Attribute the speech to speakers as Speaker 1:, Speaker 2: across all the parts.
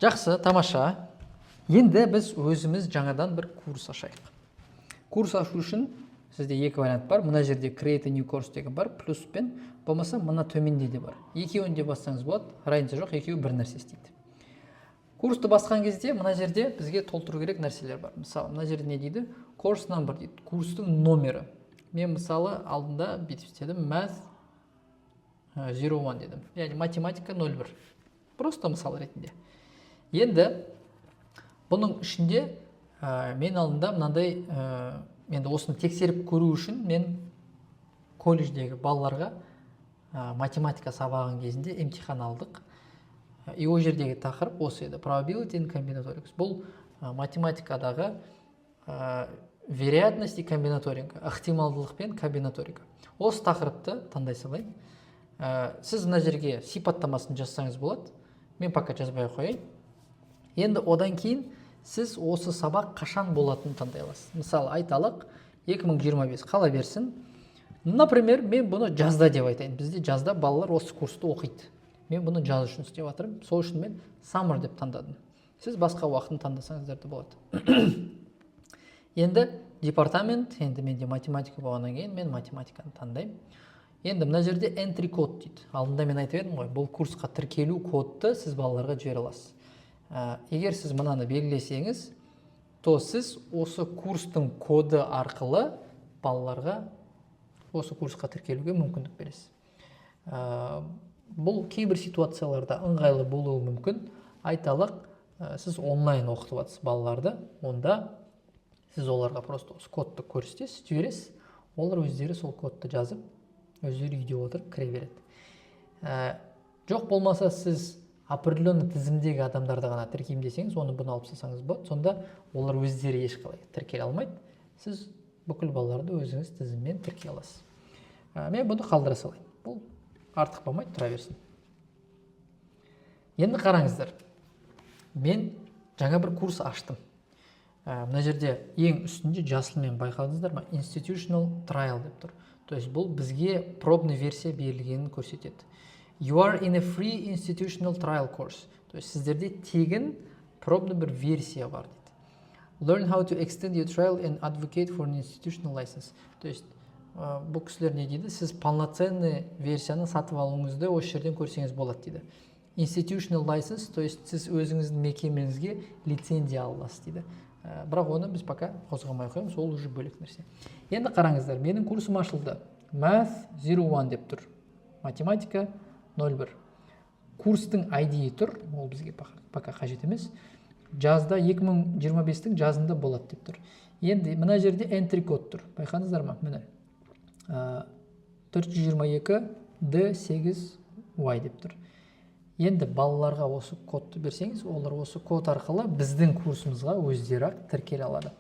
Speaker 1: Жақсы, тамаша. Енді біз өзіміз жаңадан бір курс ашайық. Курс ашу үшін сізде екі вариант бар. Мына жерде Create a new course деген бар, плюспен, болмаса мына төменде де бар. Екеуін де бассаңыз болады, разница жоқ, екеуі бір нәрсе істейді. Курсты басқан кезде мына жерде бізге толтыру керек нәрселер бар. Мысалы, мына жерде не дейді? Course number дейді. Курстың номері. Мен мысалы алдында бүйтіп істедім, Math 01 дедім. Яғни математика 01. Просто мысал ретінде. Енді бұның ішінде мен алдында мынандай, енді осыны тексеріп көру үшін мен колледждегі балаларға математика сабағын кезінде емтихан алдық. И ол жердегі тақырып осы еді. Probability and combinatorics. Бұл математикадағы вероятность и комбинаторика, ықтималдылық пен комбинаторика. Осы тақырыпты таңдай салайын. Сіз мына жерге сипаттамасын жазсаңыз болады. Мен пока жазбай қояйын. Енді одан кейін сіз осы сабақ қашан болатынын таңдай аласыз. Мысалы, айталық 2025 қала берсін. Например, мен бұны жазда деп айтайын. Бізде жазда балалар осы курсты оқиды. Мен бұны жаз үшін істеп жатырмын. Сол үшін мен summer деп таңдадым. Сіз басқа уақытын таңдасаңыздар да болады. Енді департамент, енді менде математика болғаннан кейін мен математиканы таңдаймын. Енді мына жерде entry код дейді. Алдында мен айтып едім ғой, бұл курсқа тіркелу кодты сіз балаларға жібере аласыз. Егер сіз мынаны белгілесеңіз, то сіз осы курстың коды арқылы балаларға осы курсқа тіркелуге мүмкіндік бересіз. Бұл кейбір ситуацияларда ыңғайлы болуы мүмкін. Айталық, сіз онлайн оқытып жатсыз балаларды, онда сіз оларға просто осы кодты көрсетесіз, жібересіз. Олар өздері сол кодты жазып, өздері үйде отырып кіре береді. Жоқ болмаса сіз определенный тізімдегі адамдарды ғана тіркеймін десеңіз, оны бұны алып тастасаңыз болады. Сонда олар өздері ешқалай тіркеле алмайды. Сіз бүкіл балаларды өзіңіз тізіммен тіркей аласыз. Мен бұны қалдыра салайын. Бұл артық болмайды, тұра берсін. Енді қараңыздар. Мен жаңа бір курс аштым. Мына жерде ең үстінде жасылмен байқадыңыздар ма? Institutional trial деп тұр. То есть бұл бізге пробный версия берілгенін көрсетеді. You are in a free institutional trial course. То есть сіздерде тегін пробный бір версия бар дейді. Learn how to extend your trial and advocate for an institutional license. То есть бұл кісілер не дейді? Сіз полноценный версияны сатып алуыңызды осы жерден көрсеңіз болады дейді. Institutional license, то есть сіз өзіңіздің мекемеңізге лицензия аласыз дейді. Бірақ оны біз пока қозғамай қоямыз, ол уже бөлек нәрсе. Енді қараңыздар, менің курсым ашылды. Math 01 деп тұр. Математика 01. Курстың ID тұр, ол бізге пока қажет емес. Жазда 2025-тің жазында болады деп тұр. Енді мына жерде entry код тұр. Байқаңыздар ма? Міне. 422 D8Y деп тұр. Енді балаларға осы кодты берсеңіз, олар осы код арқылы біздің курсымызға өздері тіркеле алады.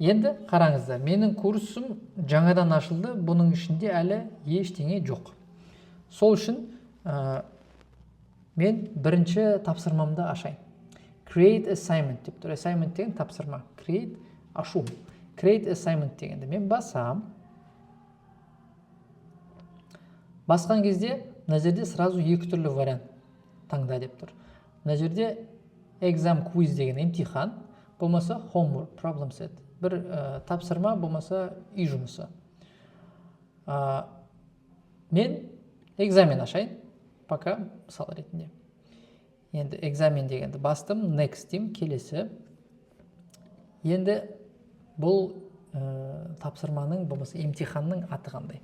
Speaker 1: Енді қараңыздар, менің курсым жаңадан ашылды, бұның ішінде әлі ештеңе жоқ. Сол үшін мен бірінші тапсырмамды ашайын. Create assignment деп тұр. Assignment деген тапсырма. Create ашу. Create assignment дегенде мен басам. Басқан кезде мына жерде сразу екі түрлі вариант таңда деп тұр. Мына жерде exam quiz деген емтихан, болмаса homework, problem set. Бір тапсырма, болмаса үй жұмысы. Мен экзамен ашайын, пока мысал ретінде. Енді экзамен дегенді бастым, next деймін, келесі. Енді бұл тапсырманың, болмаса емтиханның аты қандай.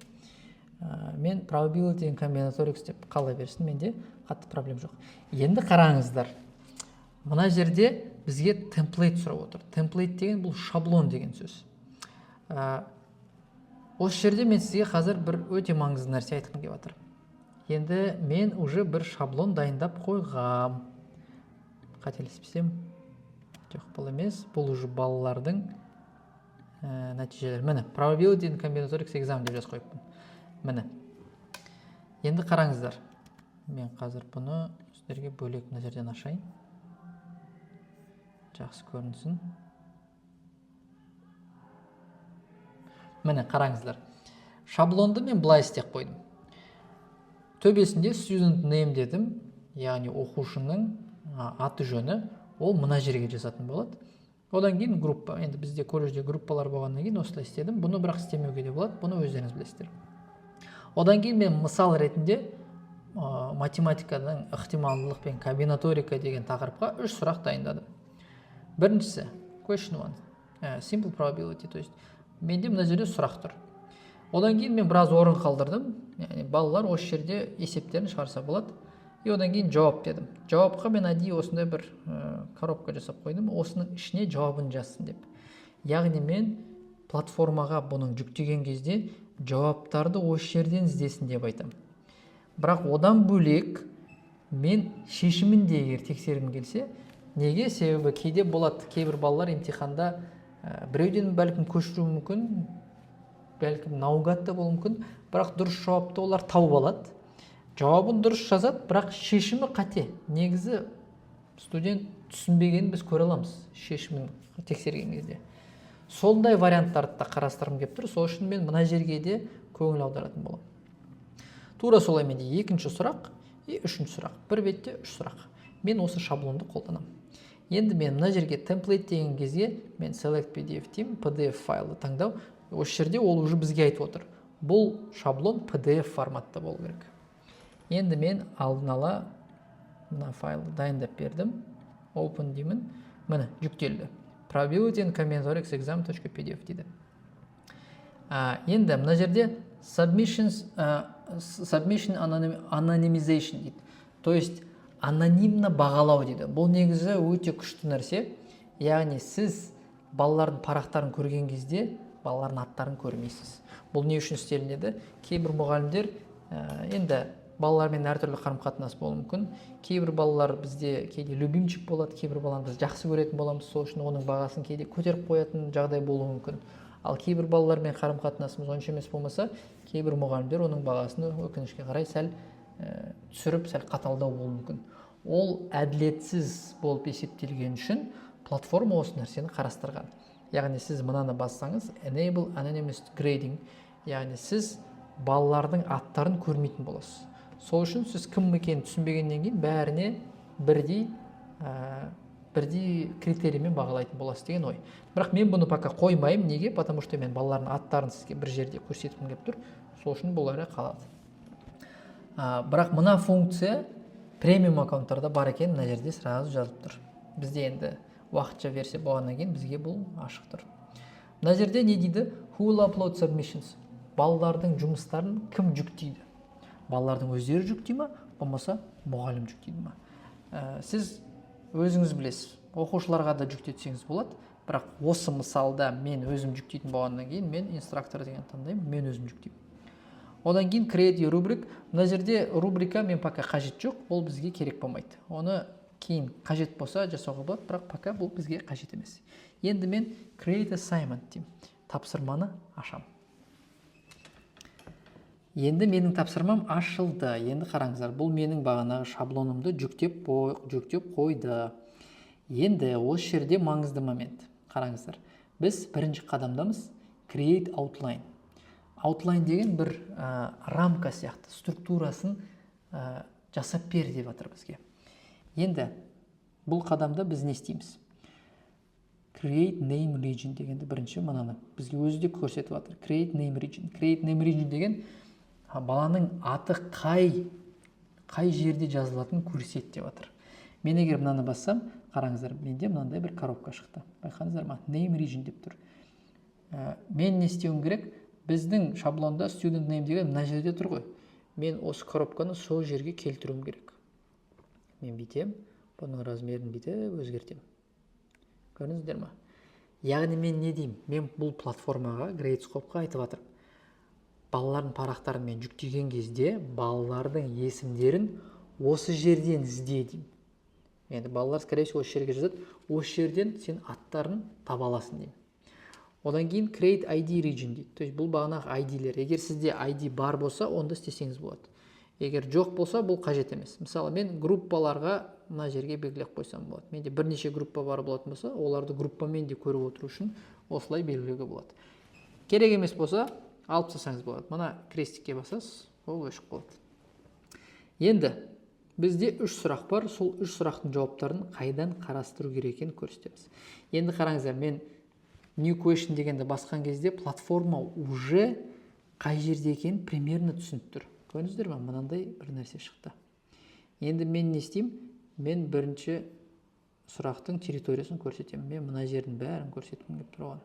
Speaker 1: Мен probability and combinatorics деп қала берсін, менде қатты проблем жоқ. Енді қараңыздар. Мына жерде бізге template сұрап отыр. Template деген бұл шаблон деген сөз. Осы жерде мен сізге қазір бір өте маңызды нәрсе айтқым келіп отыр. Енді мен уже бір шаблон дайындап қойғам. Қателеспесем, жоқ, бұл емес, бұл уже балалардың нәтижелері. Міне, probability and combinatorics exam деп жазып қойыппын. Міне. Енді қараңыздар. Мен қазір бұны сіздерге бөлек мына жерден ашайын. Жақсы көрінсін. Міне, қараңыздар. Шаблонды мен былай істеп қойдым. Төбесінде student name дедім, яғни оқушының аты жөні ол мына жерге жазатын болады. Одан кейін группа, енді бізде колледжде группалар болғаннан кейін осылай істедім. Бұны бірақ істемеуге де болады, бұны өздеріңіз білесіздер. Одан кейін мен мысал ретінде математикадан ықтималдылық пен комбинаторика деген тақырыпқа 3 сұрақ дайындадым. Біріншісі question one, simple probability, то есть менде мына жерде сұрақ тұр. Одан кейін мен біраз орын қалдырдым, яғни балалар осы жерде есептерін шығарса болады. И одан кейін жауап дедім. Жауапқа мен әдейі осындай бір коробка жасап қойдым, осының ішіне жауабын жазсын деп. Яғни мен платформаға бұның жүктеген кезде жауаптарды осы жерден іздесін деп айтам. Бірақ одан бөлек мен шешімін де егер тексергім келсе, неге? Себебі кейде болады, кейбір балалар емтиханда біреуден бәлкім көшіруі мүмкін, бәлкім наугад та болуы мүмкін, бірақ дұрыс жауапты олар тауып алады. Жауабын дұрыс жазады, бірақ шешімі қате. Негізі студент түсінбегенін біз көре аламыз, шешімін тексерген кезде. Сондай варианттарды да қарастырғым келіп тұр. Сол үшін мен мына жерге де көңіл аударатын боламын. Тура солай менде екінші сұрақ и үшінші сұрақ. Бір бетте 3 сұрақ. Мен осы шаблонды қолданамын. Енді мен мына жерге template деген кезде мен select pdf деймін, pdf файлды таңдау. Осы жерде ол уже бізге айтып отыр. Бұл шаблон pdf форматта болу керек. Енді мен алдын ала мына файлды дайындап бердім. Open деймін. Міне жүктелді. Probability and combinatorics exam.pdf дейді. Енді мына жерде submission anonymization дейді. То есть анонимно бағалау дейді. Бұл негізі өте күшті нәрсе. Яғни сіз балалардың парақтарын көрген кезде балалардың аттарын көрмейсіз. Бұл не үшін істелінеді? Кейбір мұғалімдер енді балалармен әртүрлі қарым-қатынас болуы мүмкін. Кейбір балалар бізде кейде любимчик болады, кейбір баланы біз жақсы көретін боламыз, сол үшін оның бағасын кейде көтеріп қоятын жағдай болуы мүмкін. Ал кейбір балалармен қарым-қатынасымыз онша емес болмаса, кейбір мұғалімдер оның бағасын өкінішке қарай сәл түсіріп, сәл қаталдау болуы мүмкін. Ол әділетсіз болып есептелген үшін платформа осы нәрсені қарастырған. Яғни сіз мынаны бассаңыз, enable anonymous grading, яғни сіз балалардың аттарын көрмейтін боласыз. Сол үшін сіз кім екенін түсінбегеннен кейін бәріне бірдей критериймен бағалайтын боласыз деген ой. Бірақ мен бұны пока қоймаймын. Неге? Потому что мен балалардың аттарын сізге бір жерде көрсеткім келіп тұр. Сол үшін бұл әрі қалады. Бірақ мына функция премиум аккаунттарда бар екен, мына жерде сразу жазылып тұр. Бізде енді уақытша версия болғаннан кейін бізге бұл ашық тұр. Мына жерде не дейді? Who will upload submissions? Балалардың жұмыстарын кім жүктейді? Балалардың өздері жүктей ма, болмаса мұғалім жүктейді ма? Сіз өзіңіз білесіз, оқушыларға да жүктетсеңіз болады, бірақ осы мысалда мен өзім жүктейтін болғаннан кейін мен инструктор деген таңдаймын, мен өзім жүктеймін. Одан кейін create your rubric. Мына жерде рубрика мен пока қажет жоқ, ол бізге керек болмайды. Оны кейін қажет болса жасауға болады, бірақ пока бұл бізге қажет емес. Енді мен create assignment деймін. Тапсырманы ашам. Енді менің тапсырмам ашылды. Енді қараңыздар, бұл менің бағанағы шаблонымды жүктеп қойды. Енді осы жерде маңызды момент. Қараңыздар, біз бірінші қадамдамыз create outline. Outline деген бір рамка сияқты, структурасын жасап бер деп жатыр бізге. Енді бұл қадамда біз не істейміз? Create name region дегенді бірінші мынаны бізге өзі де көрсетіп жатыр. Create name region. Create name region деген баланың аты қай жерде жазылатынын көрсет деп жатыр. Мен егер мынаны бассам, қараңыздар, менде мынандай бір коробка шықты. Байқаңыздар ма? Name region деп тұр. Мен не істеуім керек? Біздің шаблонда student name деген мына жерде тұр ғой. Мен осы коробканы сол жерге келтіруім керек. Мен бүйтем, бұның размерін бүйтіп өзгертем. Көрдіңіздер ма? Яғни мен не деймін? Мен бұл платформаға, Gradescope'қа айтып жатырмын. Балалардың парақтарын мен жүктеген кезде балалардың есімдерін осы жерден ізде деймін. Енді балалар, скорее всего, осы жерге жазады. Осы жерден сен аттарын таба аласың деймін. Одан кейін create ID region дейді. То есть бұл бағанағы ID-лер. Егер сізде ID бар болса, онда істесеңіз болады. Егер жоқ болса, бұл қажет емес. Мысалы, мен группаларға мына жерге белгілеп қойсам болады. Менде бірнеше группа бар болатын болса, оларды группамен де көріп отыру үшін осылай белгілеуге болады. Керек емес болса, алып тастасаңыз болады. Мына крестикке басасыз, ол өшіп қалады. Енді бізде 3 сұрақ бар, сол 3 сұрақтың жауаптарын қайдан қарастыру керек екенін көрсетеміз. Енді қараңыздар, мен new question дегенді басқан кезде платформа уже қай жерде екенін примерно түсініп тұр. Көрдіңіздер ме? Мынандай бір нәрсе шықты. Енді мен не істеймін? Мен бірінші сұрақтың территориясын көрсетемін. Мен мына жердің бәрін көрсеткім келіп тұрған.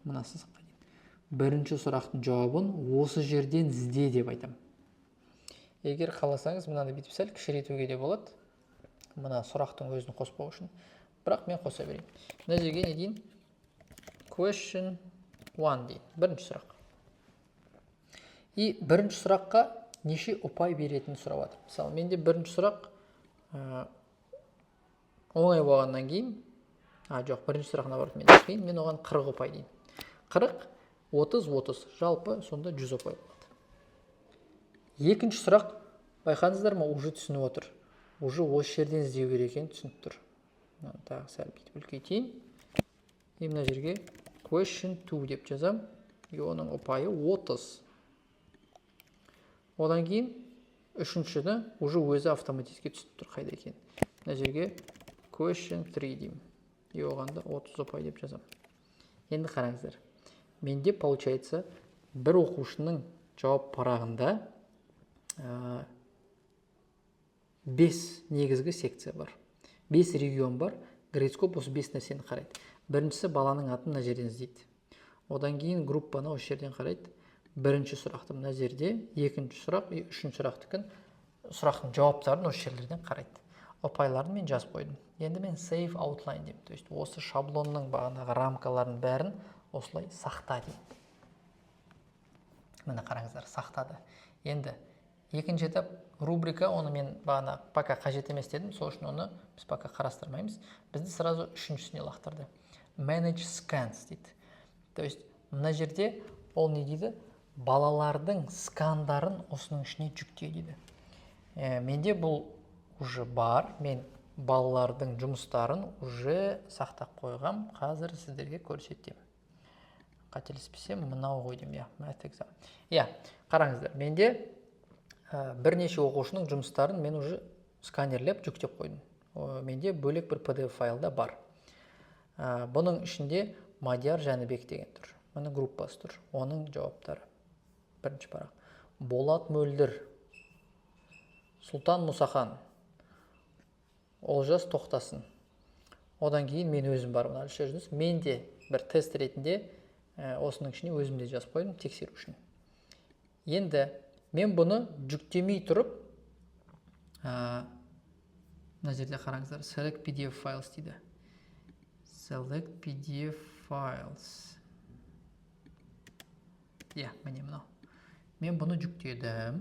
Speaker 1: Мына сызыққа дейін. Бірінші сұрақтың жауабын осы жерден ізде деп айтамын. Егер қаласаңыз, мынаны бүйтіп сәл кішірейтуге де болады. Мына сұрақтың өзін қоспау үшін. Бірақ мен қоса берейін. Мына жерге не дейін? Question 1 дейін. Бірінші сұрақ. И бірінші сұраққа неше ұпай беретінін сұрап жатыр. Мысалы, менде бірінші сұрақ оңай болғаннан кейін, жоқ, бірінші сұрақ наоборот менде қиын, мен оған 40 ұпай дейін. 40, 30, 30, жалпы сонда 100 ұпай болады. Екінші сұрақ, байқадыңыздар ма, уже түсініп отыр. Уже осы жерден іздеу керек екенін түсініп тұр. Тағы сәл бүйтіп үлкейтейін. И мына жерге question 2 деп жазам. И оның ұпайы 30. Одан кейін үшіншіні уже өзі автоматически түсініп тұр қайда екенін. Мына жерге question 3 деймін. И оғанда 30 ұпай деп жазам. Енді қараңыздар. Менде получается бір оқушының жауап парағында 5 негізгі секция бар. 5 регион бар. Грейдскоп осы 5 нәрсені қарайды. Біріншісі баланың атын мына жерден іздейді. Одан кейін группаны осы жерден қарайды. Бірінші сұрақты мына жерде, екінші сұрақ, үшінші сұрақтың жауаптарын осы жерлерден қарайды. Ұпайларын мен жазып қойдым. Енді мен save outline деймін. То есть осы шаблонның бағанағы рамкаларын бәрін осылай сақта деймін. Міне қараңыздар, сақтады. Енді екінші этап рубрика, оны мен бағана пока қажет емес дедім, сол үшін оны біз пока қарастырмаймыз. Бізді сразу үшіншісіне лақтырды. Manage scans дейді. То есть мына жерде ол не дейді? Балалардың скандарын осының ішіне жүкте дейді. Менде бұл уже бар. Мен балалардың жұмыстарын уже сақтап қойғам. Қазір сіздерге көрсетем. Қателеспесем, мынау ғой деймін. Қараңыздар, менде бірнеше оқушының жұмыстарын мен уже сканерлеп жүктеп қойдым. Менде бөлек бір PDF файлда бар. Бұның ішінде Мадияр Жәнібек деген тұр. Мұны группасы тұр. Оның жауаптары. Бірінші парақ. Болат Мөлдір, Сұлтан Мұсахан, Олжас Тоқтасын. Одан кейін мен өзім бармын. Мен де бір тест ретінде осының ішіне өзімде жазып қойдым, тексеру үшін. Енді мен бұны жүктемей тұрып, мына жерде қараңыздар, select PDF files дейді. Select PDF files. Міне мынау. Мен бұны жүктедім.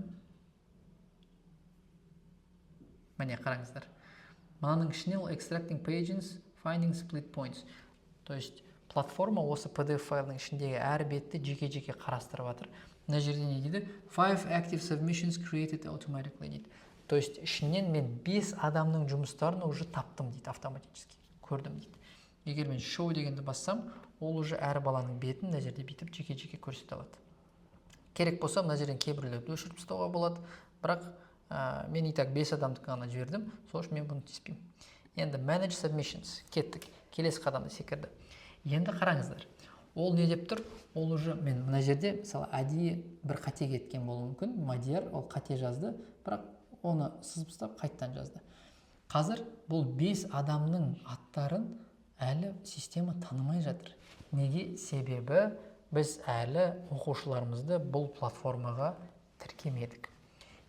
Speaker 1: Міне қараңыздар. Мынаның ішіне extracting pages, finding split points. То есть платформа осы PDF файлының ішіндегі әр бетті жеке-жеке қарастырып жатыр. Мына жерде не дейді? 5 active submissions created automatically дейді. То есть ішінен мен 5 адамның жұмыстарын уже таптым дейді, автоматически. Көрдім дейді. Егер мен show дегенді бассам, ол уже әр баланың бетін мына жерде бүйтіп жеке-жеке көрсете алады. Керек болса, мына жерден кейбіреулерді өшіріп тастауға болады, бірақ мен итак 5 адамдық ғана жібердім, сол үшін мен бұны тиіспеймін. Енді manage submissions кеттік, келесі қадамды секірді. Енді қараңыздар, ол не деп тұр? Ол уже мен мына жерде мысалы әдейі бір қате кеткен болуы мүмкін. Мадияр ол қате жазды, бірақ оны сызып тастап қайттан жазды. Қазір бұл 5 адамның аттарын әлі система танымай жатыр. Неге? Себебі біз әлі оқушыларымызды бұл платформаға тіркемедік.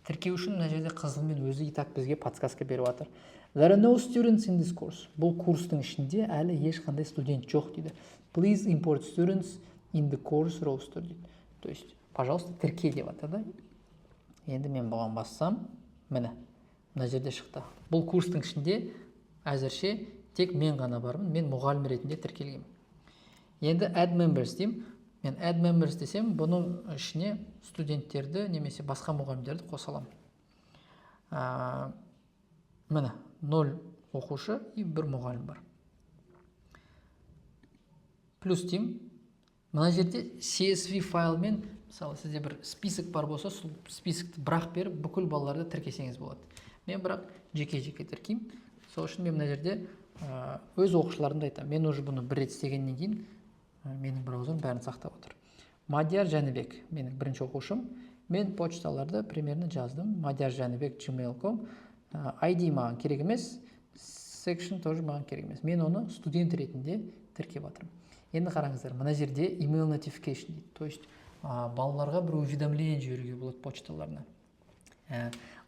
Speaker 1: Тіркеу үшін мына жерде қызылмен өзі итак бізге подсказка беріп жатыр. There are no students in this course. Бұл курстың ішінде әлі ешқандай студент жоқ дейді. Please import students in the course roster дейді. То есть, пожалуйста, тірке деп жатыр. Енді мен бұған бассам, міне, мына жерде шықты. Бұл курстың ішінде әзірше тек мен ғана бармын, мен мұғалім ретінде тіркелгем. Енді add members деймін. Мен add members десем, бұның ішіне студенттерді немесе басқа мұғалімдерді қосалам. Міне, 0 оқушы и 1 мұғалім бар. Плюс деймін. Мына жерде CSV файлмен, мысалы сізде бір список бар болса, сол списокты бірақ беріп бүкіл балаларды тіркесеңіз болады. мен бірақ жеке тіркеймін. Сол үшін мен мына жерде өз оқушыларымды айтамын. Мен уже бұны бір рет істегеннен кейін менің браузерім бәрін сақтап отыр. Мадияр Жәнібек менің бірінші оқушым. Мен почталарды примерно жаздым. Мадияр Жәнібек gmail.com. ID маған керек емес, section тоже маған керек емес. Мен оны студент ретінде тіркеп жатырмын. Енді қараңыздар, мына жерде email notification дейді. То есть балаларға бір уведомление жіберуге болады почталарына.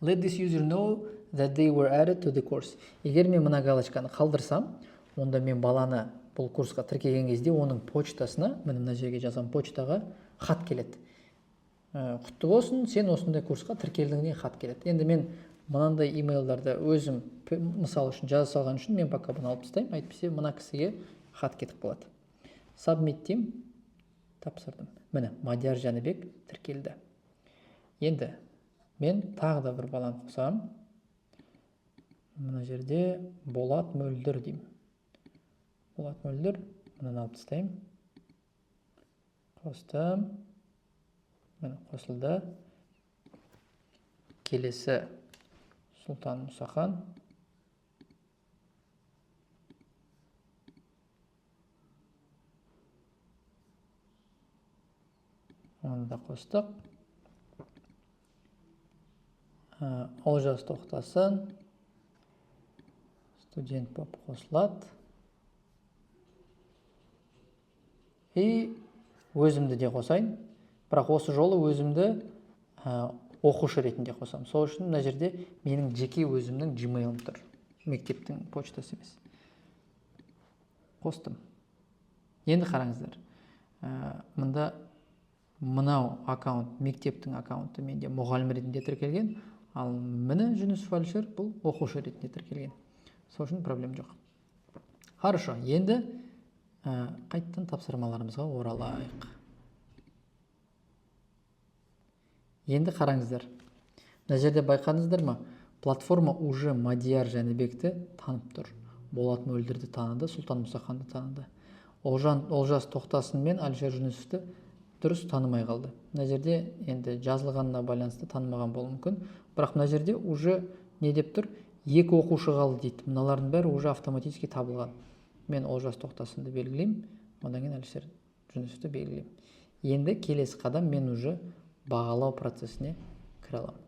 Speaker 1: Let this user know that they were added to the course. Егер мен мына галочканы қалдырсам, онда мен баланы бұл курсқа тіркеген кезде оның почтасына, мына жерге жазған почтаға хат келеді. Құтты болсын, сен осындай курсқа тіркелдіңден хат келеді. Енді мен мынандай имейлдарды өзім мысал үшін жаза салған үшін мен пока бұны алып тастаймын. Әйтпесе мына кісіге хат кетіп қалады. Submit деймін, тапсырдым. Міне, Мадияр Жәнібек тіркелді. Енді мен тағы да бір баланы қосам. Мына жерде Болат Мөлдір деймін. Болат Мөлдір, мынаны алып тастаймын. Қостым. Міне, қосылды. Келесі Сұлтан Мұсахан. Оны да қостық. Олжас Тоқтасын. Студент болып қосылады. И өзімді де қосайын. Бірақ осы жолы өзімді оқушы ретінде қосам. Сол үшін мына жерде менің жеке өзімнің Gmail-ым тұр. Мектептің почтасы емес. Қостым. Енді қараңыздар. Мында мынау аккаунт, мектептің аккаунты менде мұғалім ретінде тіркелген, ал міне Жүнісов Әлішер бұл оқушы ретінде тіркелген. Сол үшін проблем жоқ. Хорошо, енді қайттан тапсырмаларымызға оралайық. Енді қараңыздар. Мына жерде байқадыңыздар ма? Платформа уже Мадияр Жәнібекті танып тұр. Болат Мөлдірді таныды, Сұлтан Мұсаханды таныды. Олжас Тоқтасын мен Әлішер Жүнісовті дұрыс танымай қалды. Мына жерде енді жазылғанына байланысты танымаған болуы мүмкін. Бірақ мына жерде уже не деп тұр? Екі оқушы қалды дейді. Мыналардың бәрі уже автоматически табылған. Мен Олжас Тоқтасынды белгілеймін, одан кейін Әлішер Жүнісовті белгілеймін. Енді келесі қадам мен уже бағалау процесіне кіре аламын.